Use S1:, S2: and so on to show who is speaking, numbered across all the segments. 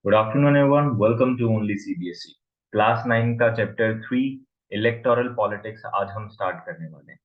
S1: Good afternoon everyone, welcome to only CBSE class 9 का chapter 3 electoral politics आज हम start करने वाले हैं।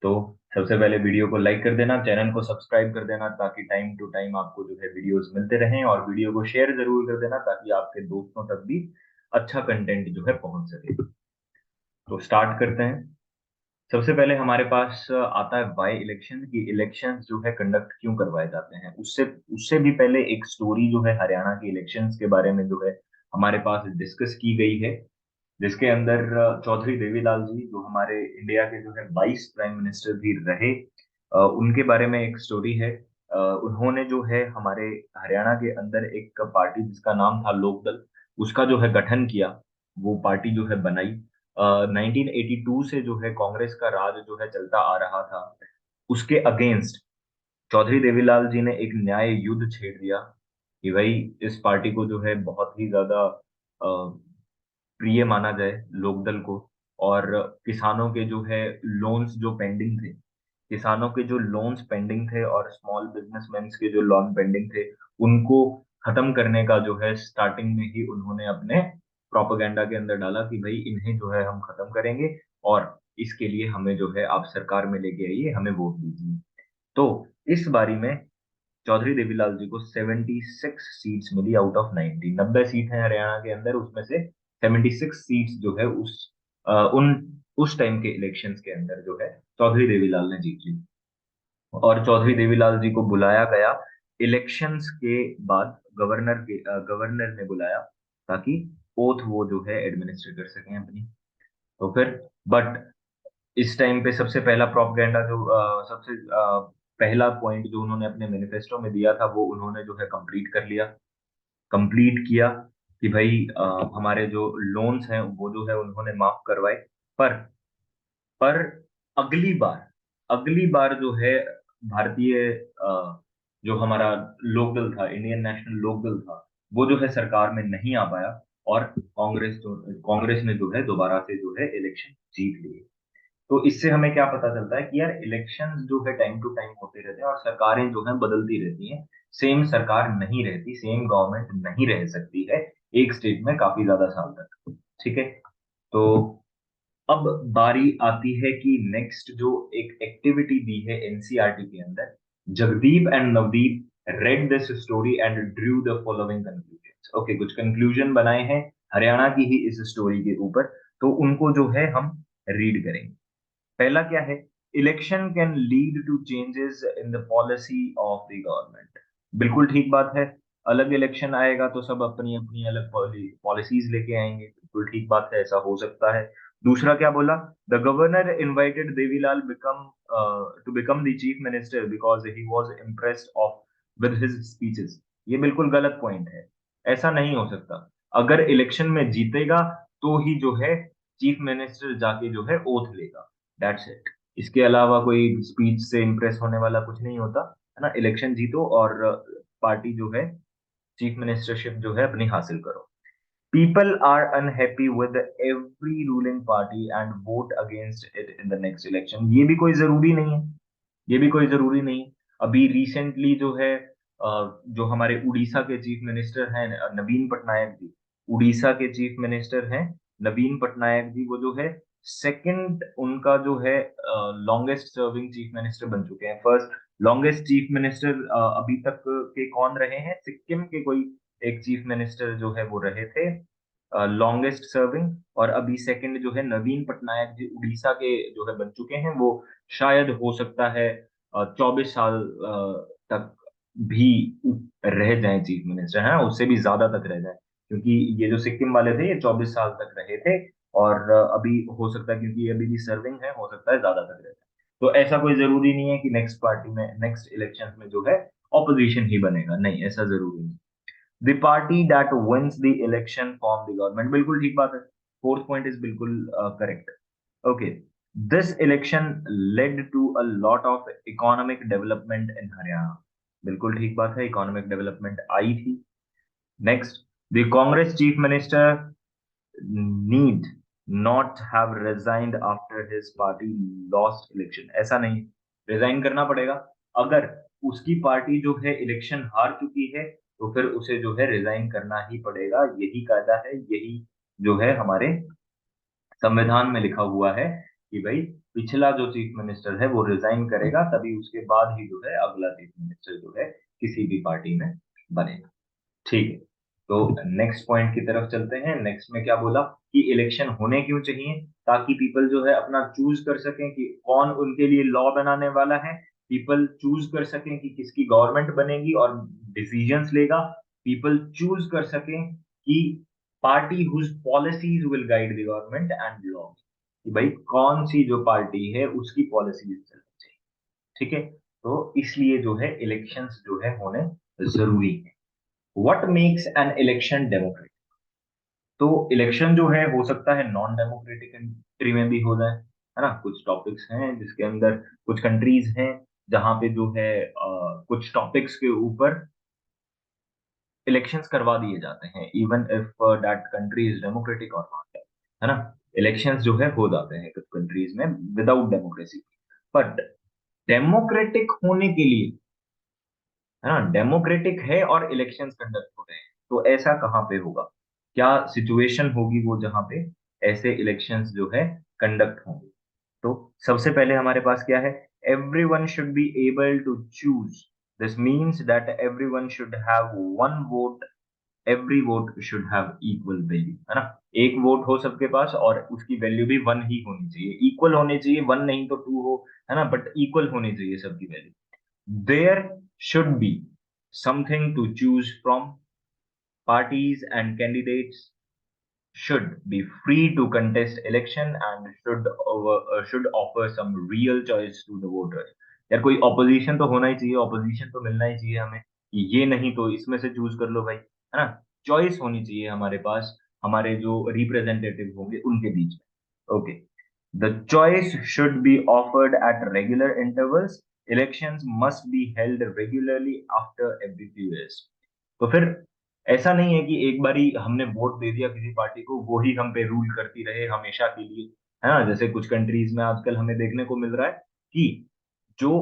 S1: तो सबसे पहले वीडियो को लाइक कर देना, चैनल को सब्सक्राइब कर देना ताकि टाइम टू टाइम आपको जो है वीडियोस मिलते रहें, और वीडियो को शेयर जरूर कर देना ताकि आपके दोस्तों तक भी अच्छा कंटेंट जो है पहुंच सके। तो स्टार्ट करते हैं। सबसे पहले हमारे पास आता है वाई इलेक्शन की इलेक्शंस जो है कंडक्ट क्यों करवाए जाते हैं। उससे उससे भी पहले एक स्टोरी जो है हरियाणा के इलेक्शंस के बारे में जो है हमारे पास डिस्कस की गई है, जिसके अंदर चौधरी देवीलाल जी जो हमारे इंडिया के जो है 22 प्राइम मिनिस्टर भी रहे, उनके बारे में एक स्टोरी है। उन्होंने जो है हमारे हरियाणा के अंदर एक पार्टी जिसका नाम था लोकदल, उसका जो है गठन किया। वो पार्टी जो है बनाई। 1982 से जो है कांग्रेस का राज जो है चलता आ रहा था। उसके अगेंस्ट चौधरी देवीलाल जी ने एक न्याय युद्ध छेड़ दिया कि भाई इस पार्टी को जो है बहुत ही ज्यादा प्रिय माना जाए, लोकदल को। और किसानों के जो है लोन्स जो पेंडिंग थे, किसानों के जो लोन्स पेंडिंग थे और स्मॉल बिजनेसमैन के जो लोन पेंडिंग थे, उनको खत्म करने का जो है स्टार्टिंग में ही उन्होंने अपने प्रोपेगेंडा के अंदर डाला कि भाई इन्हें जो है हम खत्म करेंगे, और इसके लिए हमें जो है आप सरकार में लेके आइए, हमें वोट दीजिए। तो इस बारी में चौधरी देवीलाल जी को 76 सीट्स मिली आउट ऑफ 90। 90 सीट है हरियाणा के अंदर, उसमें से 76 सीट्स जो है उस टाइम के इलेक्शंस के अंदर जो है चौधरी देवीलाल ने जीत ली। और चौधरी देवीलाल जी को बुलाया गया इलेक्शंस के बाद, गवर्नर ने बुलाया ताकि ओथ वो जो है एडमिनिस्टर कर सकें अपनी। तो फिर बट इस टाइम पे सबसे पहला प्रोपगेंडा जो सबसे पहला पॉइंट जो उन्होंने अपने मैनिफेस्टो में दिया था वो उन्होंने जो है कंप्लीट कर लिया, कंप्लीट किया कि भाई हमारे जो लोन्स हैं वो जो है उन्होंने माफ करवाए। पर पर अगली बार जो है भारतीय जो हमारा लोकदल था, इंडियन नेशनल लोकदल था, वो जो है सरकार में नहीं आ पाया, और कांग्रेस ने जो है दोबारा से जो है इलेक्शन जीत लिए। तो इससे हमें क्या पता चलता है कि यार इलेक्शंस जो है टाइम टू टाइम होते रहते हैं और सरकारें जो है बदलती रहती हैं। सेम सरकार नहीं रहती, सेम गवर्नमेंट नहीं रह सकती है एक स्टेट में काफी ज्यादा साल तक। ठीक है। तो अब बारी आती है कि नेक्स्ट जो एक एक्टिविटी दी है एनसीईआरटी के अंदर, Jagdeep and Navdeep read this story and Drew the following conclusion. Okay, कुछ कंक्लूजन बनाए हैं हरियाणा की ही इस स्टोरी के ऊपर, तो उनको जो है हम रीड करेंगे। पहला क्या है? Election can lead to changes in the policy of the government. बिल्कुल ठीक बात है। अलग इलेक्शन आएगा तो सब अपनी अपनी अलग पॉलिसीज लेके आएंगे, बिल्कुल ठीक बात है, ऐसा हो सकता है। दूसरा क्या बोला? The governor invited Devi Lal become to become the chief minister because he was impressed of with his speeches. ये बिल्कुल गलत पॉइंट है, ऐसा नहीं हो सकता। अगर इलेक्शन में जीतेगा तो ही जो है चीफ मिनिस्टर जाके जो है ओथ लेगा, दैट्स इट। इसके अलावा कोई स्पीच से इम्प्रेस होने वाला कुछ नहीं होता, है ना। इलेक्शन जीतो और पार्टी जो है चीफ मिनिस्टरशिप जो है अपनी हासिल करो। People are unhappy with every ruling party and vote against it in the next election. ये भी कोई जरूरी नहीं है, ये भी कोई जरूरी नहीं है। अभी रिसेंटली जो है जो हमारे उड़ीसा के चीफ मिनिस्टर हैं नवीन पटनायक जी, उड़ीसा के चीफ मिनिस्टर हैं नवीन पटनायक जी, वो जो है सेकंड उनका जो है लॉन्गेस्ट सर्विंग चीफ मिनिस्टर बन चुके हैं। फर्स्ट लॉन्गेस्ट चीफ मिनिस्टर अभी तक के कौन रहे हैं? सिक्किम के कोई एक चीफ मिनिस्टर जो है वो रहे थे लॉन्गेस्ट सर्विंग। और अभी सेकंड जो है नवीन पटनायक जी उड़ीसा के जो है बन चुके हैं। वो शायद हो सकता है 24 साल तक भी रह जाएं चीफ मिनिस्टर, है ना, उससे भी ज्यादा तक रह जाएं, क्योंकि ये जो सिक्किम वाले थे ये 24 साल तक रहे थे। और अभी हो सकता है क्योंकि ये अभी भी सर्विंग है, हो सकता है ज्यादा तक रह जाए। तो ऐसा कोई जरूरी नहीं है कि नेक्स्ट पार्टी में नेक्स्ट इलेक्शन में जो है ऑपोजिशन ही बनेगा, नहीं, ऐसा जरूरी नहीं। The party that wins the election form the government, बिल्कुल ठीक बात है। फोर्थ पॉइंट इज बिल्कुल correct. Okay, this election led to a lot of economic development in Haryana, बिल्कुल ठीक बात है, इकोनॉमिक डेवलपमेंट आई थी। Next, the Congress chief minister need not have resigned after his party lost election. ऐसा नहीं, रिजाइन करना पड़ेगा। अगर उसकी पार्टी जो है इलेक्शन हार चुकी है तो फिर उसे जो है रिजाइन करना ही पड़ेगा। यही कायदा है, यही जो है हमारे संविधान में लिखा हुआ है कि भाई पिछला जो चीफ मिनिस्टर है वो रिजाइन करेगा, तभी उसके बाद ही जो है अगला चीफ मिनिस्टर जो है किसी भी पार्टी में बनेगा। ठीक है, तो नेक्स्ट पॉइंट की तरफ चलते हैं। नेक्स्ट में क्या बोला कि इलेक्शन होने क्यों चाहिए, ताकि पीपल जो है अपना चूज कर सकें कि कौन उनके लिए लॉ बनाने वाला है। पीपल चूज कर सकें कि किसकी गवर्नमेंट बनेगी और डिसीजंस लेगा। पीपल चूज कर सकें कि party whose policies will guide the government and law, कि भाई कौन सी जो पार्टी है उसकी पॉलिसीज चलनी चाहिए। ठीक है, तो इसलिए जो है इलेक्शंस जो है होने जरूरी है। What makes an election democratic? तो इलेक्शन जो है हो सकता है नॉन डेमोक्रेटिक कंट्री में भी हो जाए, है ना। कुछ टॉपिक्स हैं जिसके अंदर, कुछ कंट्रीज हैं जहां पे जो है कुछ टॉपिक्स के ऊपर इलेक्शंस करवा दिए जाते हैं, even if that country is democratic और नॉट, है ना। इलेक्शंस जो है हो जाते हैं कुछ कंट्रीज में विदाउट डेमोक्रेसी। बट डेमोक्रेटिक होने के लिए, है ना, डेमोक्रेटिक है और इलेक्शंस कंडक्ट हो रहे हैं, तो ऐसा कहाँ पे होगा, क्या सिचुएशन होगी वो जहां पे ऐसे इलेक्शंस जो है कंडक्ट होंगे। तो सबसे पहले हमारे पास क्या है, everyone should be able to choose. This means that everyone should have one vote, every vote should have equal value, है ना। एक वोट हो सबके पास और उसकी वैल्यू भी वन ही होनी चाहिए, इक्वल होनी चाहिए, वन नहीं तो टू हो, है ना, बट इक्वल होनी चाहिए सबकी value. There should be something to choose from. Parties and candidates should be free to contest election and should offer some real choice to the voters. यार कोई ऑपोजिशन तो होना ही चाहिए, ऑपोजिशन तो मिलना ही चाहिए हमें, कि ये नहीं तो इसमें से चूज कर लो भाई, है ना। चॉइस होनी चाहिए हमारे पास, हमारे जो रिप्रेजेंटेटिव होंगे उनके बीच में। Okay, the choice should be offered at regular intervals. Elections must be held regularly after every few years. तो फिर ऐसा नहीं है कि एक बारी हमने वोट दे दिया किसी पार्टी को, वो ही हम पे रूल करती रहे हमेशा के लिए, है ना। जैसे कुछ कंट्रीज में आजकल हमें देखने को मिल रहा है कि जो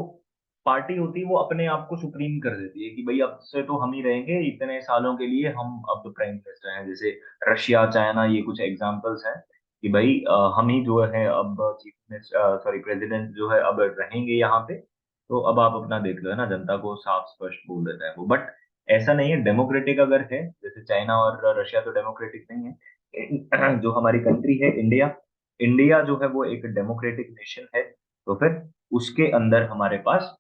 S1: पार्टी होती है वो अपने आप को सुप्रीम कर देती है कि भाई अब से तो हम ही रहेंगे इतने सालों के लिए, हम अब प्राइम मिनिस्टर हैं। जैसे रशिया, चाइना, ये कुछ एग्जांपल्स हैं कि भाई हम ही जो है अब चीफ मिनिस्टर, सॉरी प्रेसिडेंट जो है अब रहेंगे यहाँ पे। तो अब आप अपना देख लो, है ना, जनता को साफ स्पष्ट बोल देता है वो। बट ऐसा नहीं है, डेमोक्रेटिक अगर है, जैसे चाइना और रशिया तो डेमोक्रेटिक नहीं है। जो हमारी कंट्री है इंडिया, इंडिया जो है वो एक डेमोक्रेटिक नेशन है। तो फिर उसके अंदर हमारे पास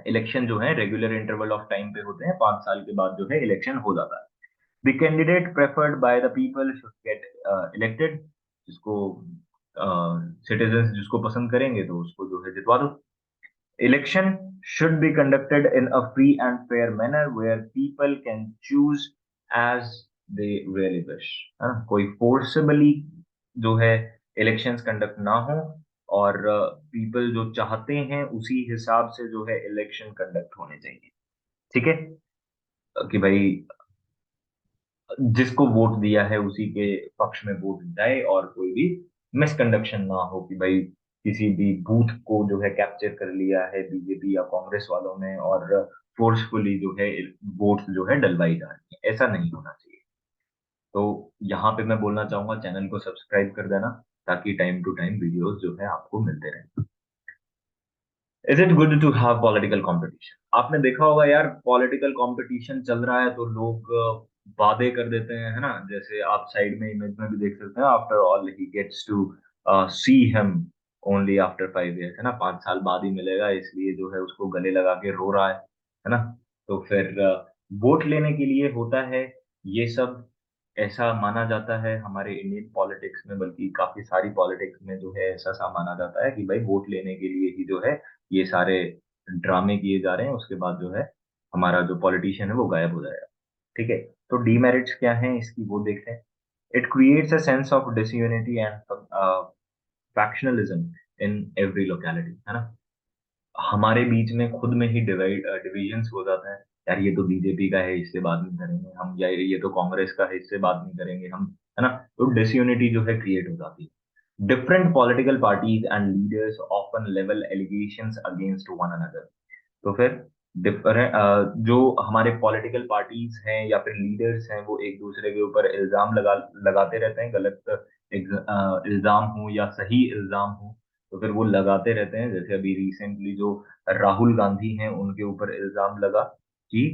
S1: इलेक्शन जो है रेगुलर इंटरवल ऑफ टाइम पे होते हैं, 5 साल के बाद जो है इलेक्शन हो जाता है। The candidate preferred by the people should get elected, जिसको सिटीजन्स जिसको पसंद करेंगे तो उसको जो है जितवा दो। Election should be conducted in a free and fair manner where people can choose as they really wish, है ना। कोई फोर्सेबली जो है इलेक्शंस कंडक्ट ना हो, और पीपल जो चाहते हैं उसी हिसाब से जो है इलेक्शन कंडक्ट होने चाहिए। ठीक है, कि भाई जिसको वोट दिया है उसी के पक्ष में वोट जाए और कोई भी मिसकंडक्शन ना हो, कि भाई किसी भी बूथ को जो है कैप्चर कर लिया है बीजेपी या कांग्रेस वालों ने और फोर्सफुली जो है वोट जो है डलवाई जा रही है, ऐसा नहीं होना चाहिए। तो यहाँ पे मैं बोलना चाहूंगा चैनल को सब्सक्राइब कर देना, ताकि टाइम टू टाइम वीडियोस जो है आपको मिलते रहे। Is it good to have political competition? आपने देखा होगा यार, पॉलिटिकल कंपटीशन चल रहा है तो लोग वादे कर देते हैं, है ना। जैसे आप साइड में इमेज में भी देख सकते हैं, after all he gets to see him only after 5 years, है ना, 5 साल बाद ही मिलेगा, इसलिए जो है उसको गले लगा के रो रहा है ना। तो फिर वोट लेने के लिए होता है ये सब। ऐसा माना जाता है हमारे इंडियन पॉलिटिक्स में, बल्कि काफी सारी पॉलिटिक्स में जो है ऐसा सा माना जाता है कि भाई वोट लेने के लिए ही जो है ये सारे ड्रामे किए जा रहे हैं, उसके बाद जो है हमारा जो पॉलिटिशियन है वो गायब हो जाएगा। ठीक है, तो डीमेरिट्स क्या हैं इसकी वो देखते हैं। It creates a sense of disunity and factionalism in every locality, है ना। हमारे बीच में खुद में ही डिविजन्स हो जाता है, यार ये तो बीजेपी का है इससे बात नहीं करेंगे हम, या ये तो कांग्रेस का है इससे बात नहीं करेंगे हम, है ना। तो डिसयूनिटी जो है क्रिएट हो जाती है। Different political parties and leaders often level allegations against one another. तो फिर डिफरेंट जो हमारे पॉलिटिकल पार्टीज हैं या फिर लीडर्स हैं, वो एक दूसरे के ऊपर इल्जाम लगाते रहते हैं, गलत इल्जाम हो या सही इल्जाम हो, तो फिर वो लगाते रहते हैं। जैसे अभी रिसेंटली जो राहुल गांधी हैं, उनके ऊपर इल्जाम लगा कि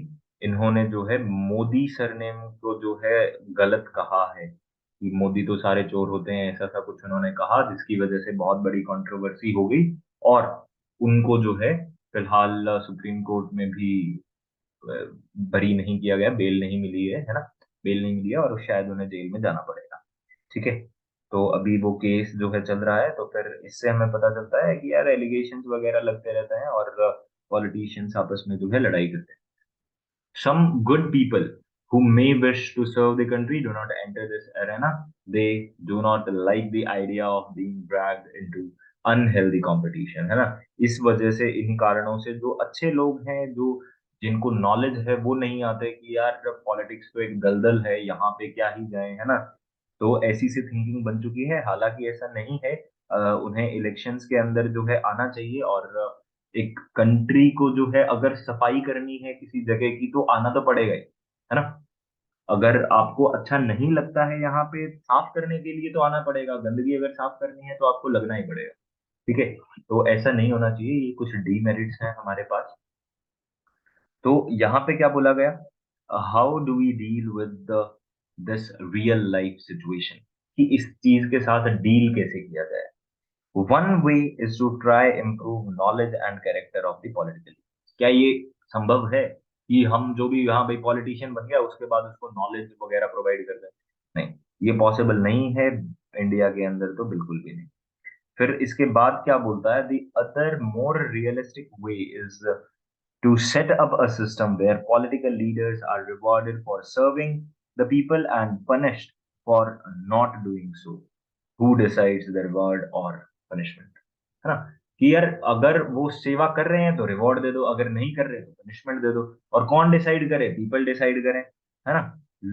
S1: इन्होंने जो है मोदी सरनेम को जो है गलत कहा है, कि मोदी तो सारे चोर होते हैं, ऐसा सा कुछ उन्होंने कहा, जिसकी वजह से बहुत बड़ी कंट्रोवर्सी हो गई। और उनको जो है फिलहाल सुप्रीम कोर्ट में भी बरी नहीं किया गया, बेल नहीं मिली है ना, बेल नहीं मिली है, और शायद उन्हें जेल में जाना पड़ेगा। ठीक है। तो अभी वो केस जो है चल रहा है, तो फिर इससे हमें पता चलता है कि यार एलिगेशंस वगैरह लगते रहते हैं और पॉलिटिशियंस आपस में जो है लड़ाई करते हैं। Some good people who may wish to serve the country do not enter this arena. They do not like the idea of being dragged into unhealthy competition, है ना। इस वजह से, इन कारणों से जो अच्छे लोग हैं, जो जिनको नॉलेज है, वो नहीं आते कि यार पॉलिटिक्स तो एक दलदल है, यहाँ पे क्या ही जाए, है ना। तो ऐसी सी थिंकिंग बन चुकी है। हालांकि ऐसा नहीं है। उन्हें इलेक्शंस के अंदर जो है आना चाहिए, और एक कंट्री को जो है अगर सफाई करनी है किसी जगह की, तो आना तो पड़ेगा ही, है ना। अगर आपको अच्छा नहीं लगता है यहाँ पे साफ करने के लिए, तो आना पड़ेगा। गंदगी अगर साफ करनी है तो आपको लगना ही पड़ेगा। ठीक है। तो ऐसा नहीं होना चाहिए, ये कुछ डीमेरिट्स हैं हमारे पास। तो यहाँ पे क्या बोला गया, how do we deal with this real life situation, कि इस चीज के साथ डील कैसे किया जाए। One way is to try improve knowledge and character of the political. क्या ये संभव है कि हम जो भी यहाँ भाई पॉलिटिशियन बन गया, उसके बाद उसको नॉलेज वगैरह प्रोवाइड कर दें? नहीं, ये पॉसिबल नहीं है। इंडिया के अंदर तो बिल्कुल भी नहीं। फिर इसके बाद क्या बोलता है, the other more realistic way is to set up a system where political leaders are rewarded for serving the people and punished for not doing so. Who decides the reward or punishment? है ना, कि यार अगर वो सेवा कर रहे हैं तो रिवॉर्ड दे दो, अगर नहीं कर रहे तो पनिशमेंट दे दो। और कौन डिसाइड करे? पीपल डिसाइड करें, है ना।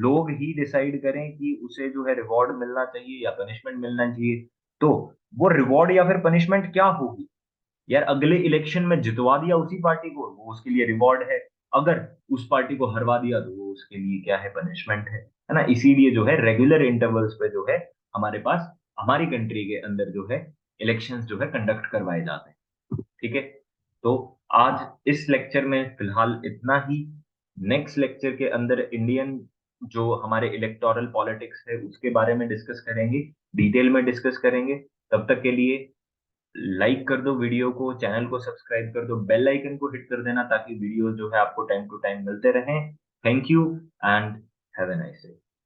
S1: लोग ही डिसाइड करें कि उसे जो है रिवॉर्ड मिलना चाहिए या पनिशमेंट मिलना चाहिए। तो वो रिवॉर्ड या फिर पनिशमेंट क्या होगी? यार अगले इलेक्शन में जितवा दिया उसी पार्टी को, वो उसके लिए रिवॉर्ड है। अगर उस पार्टी को हरवा दिया, तो वो उसके लिए क्या है? पनिशमेंट है ना। इसीलिए जो है रेगुलर इंटरवल्स पे जो है हमारे पास, हमारी कंट्री के अंदर जो है इलेक्शंस जो है कंडक्ट करवाए जाते हैं। ठीक है। तो आज इस लेक्चर में फिलहाल इतना ही। नेक्स्ट लेक्चर के अंदर इंडियन जो हमारे इलेक्टोरल पॉलिटिक्स है, उसके बारे में डिस्कस करेंगे, डिटेल में डिस्कस करेंगे। तब तक के लिए लाइक कर दो वीडियो को, चैनल को सब्सक्राइब कर दो, बेल आइकन को हिट कर देना, ताकि वीडियो जो है आपको टाइम टू टाइम मिलते रहें। Thank you and have a nice day.